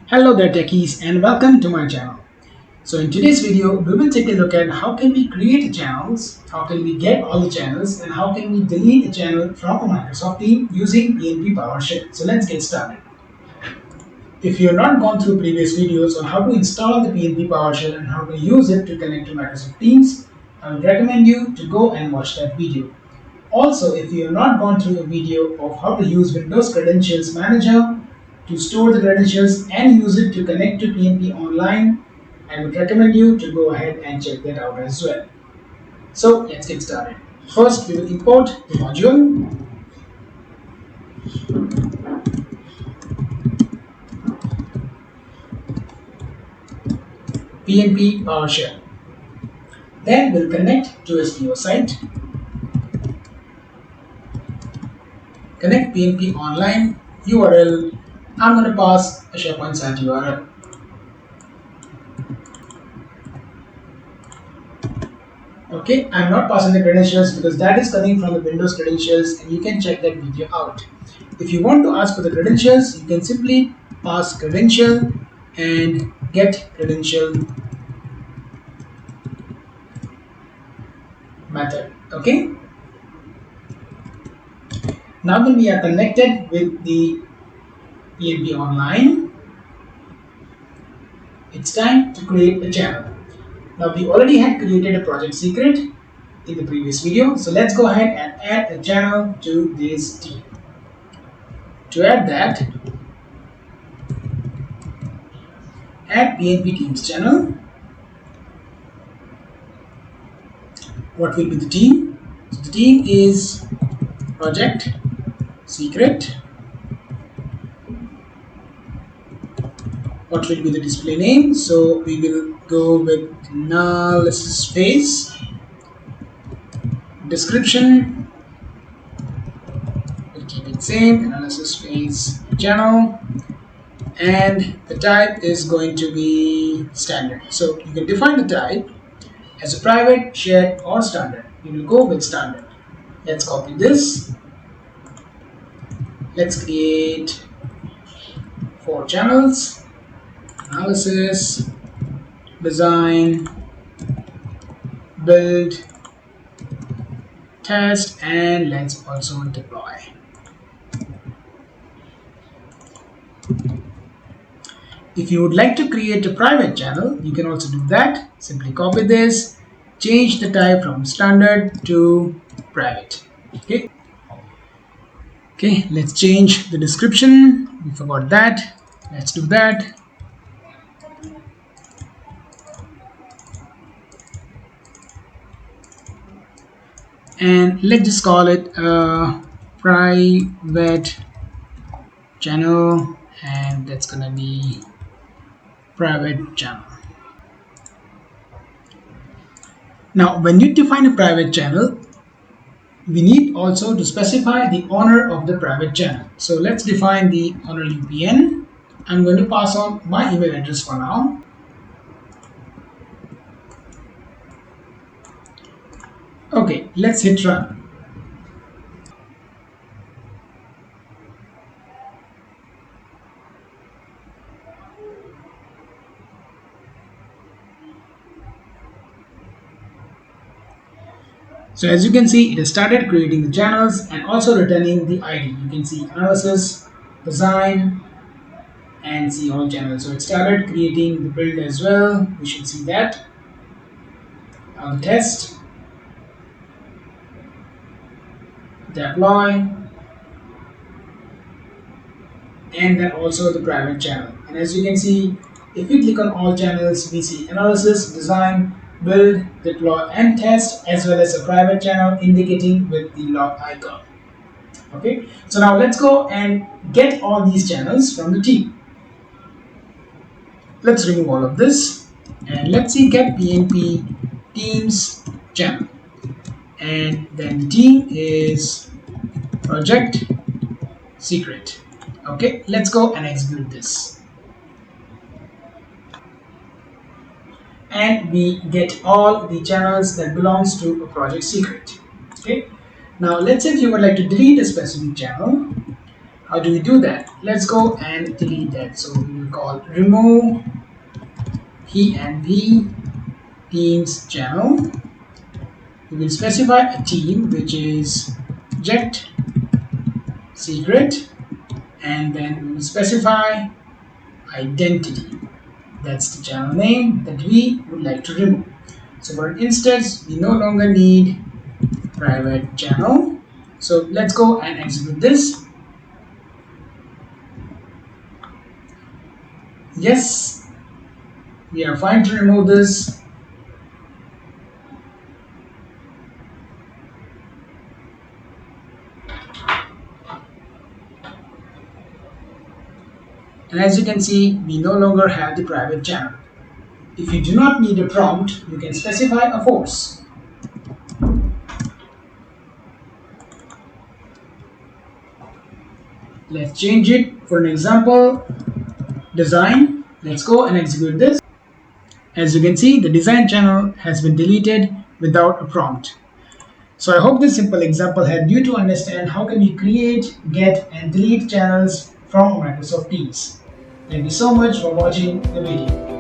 Hello there techies and welcome to my channel. So in today's video we will take a look at how can we create channels, how can we get all the channels and how can we delete a channel from a Microsoft team using PnP PowerShell. So let's get started. If you have not gone through previous videos on how to install the PnP PowerShell and how to use it to connect to Microsoft Teams, I would recommend you to go and watch that video. Also, if you have not gone through a video of how to use Windows Credentials Manager to store the credentials and use it to connect to PnP online, I would recommend you to go ahead and check that out as well. So let's get started. First, we will import the module PnP PowerShell. Then we'll connect to SPO site, connect PnP online URL. I'm going to pass a SharePoint site URL. Okay, I'm not passing the credentials because that is coming from the Windows credentials and you can check that video out. If you want to ask for the credentials, you can simply pass credential and get credential method. Okay. Now when we are connected with the PnP online, it's time to create a channel. Now we already had created a project secret in the previous video, so let's go ahead and add a channel to this team. To add that, add PnP Teams channel. What will be the team? So the team is project secret. What will be the display name? So we will go with analysis phase. Description, we'll keep it same, analysis phase channel, and the type is going to be standard. So you can define the type as a private, shared or standard. We will go with standard. Let's copy this. Let's create 4 channels: analysis, design, build, test, and let's also deploy. If you would like to create a private channel, you can also do that. Simply copy this, change the type from standard to private. Okay, let's change the description. We forgot that. Let's do that. And let's just call it a private channel, and that's gonna be private channel. Now when you define a private channel, we need also to specify the owner of the private channel. So let's define the owner UPN. I'm going to pass on my email address for now. Okay, let's hit run. So as you can see, it has started creating the channels and also returning the ID. You can see analysis, design, and see all channels. So it started creating the build as well. We should see that. Now the test, deploy, and then also the private channel. And as you can see, if we click on all channels, we see analysis, design, build, deploy, and test, as well as a private channel indicating with the log icon. Okay, so now let's go and get all these channels from the team. Let's remove all of this and let's see get PnP Teams channel, and then the team is project secret. Okay, let's go and execute this. And we get all the channels that belongs to a project secret. Okay, now let's say if you would like to delete a specific channel, How do we do that? Let's go and delete that. So we will call remove PnP teams channel. We will specify a team which is jet secret, and then we will specify identity. That's the channel name that we would like to remove. So for instance, we no longer need private channel. So let's go and execute this. Yes, we are fine to remove this. And as you can see, we no longer have the private channel. If you do not need a prompt, you can specify a force. Let's change it. For an example, design. Let's go and execute this. As you can see, the design channel has been deleted without a prompt. So I hope this simple example helped you to understand how can we create, get and delete channels from Microsoft Teams. Thank you so much for watching the video.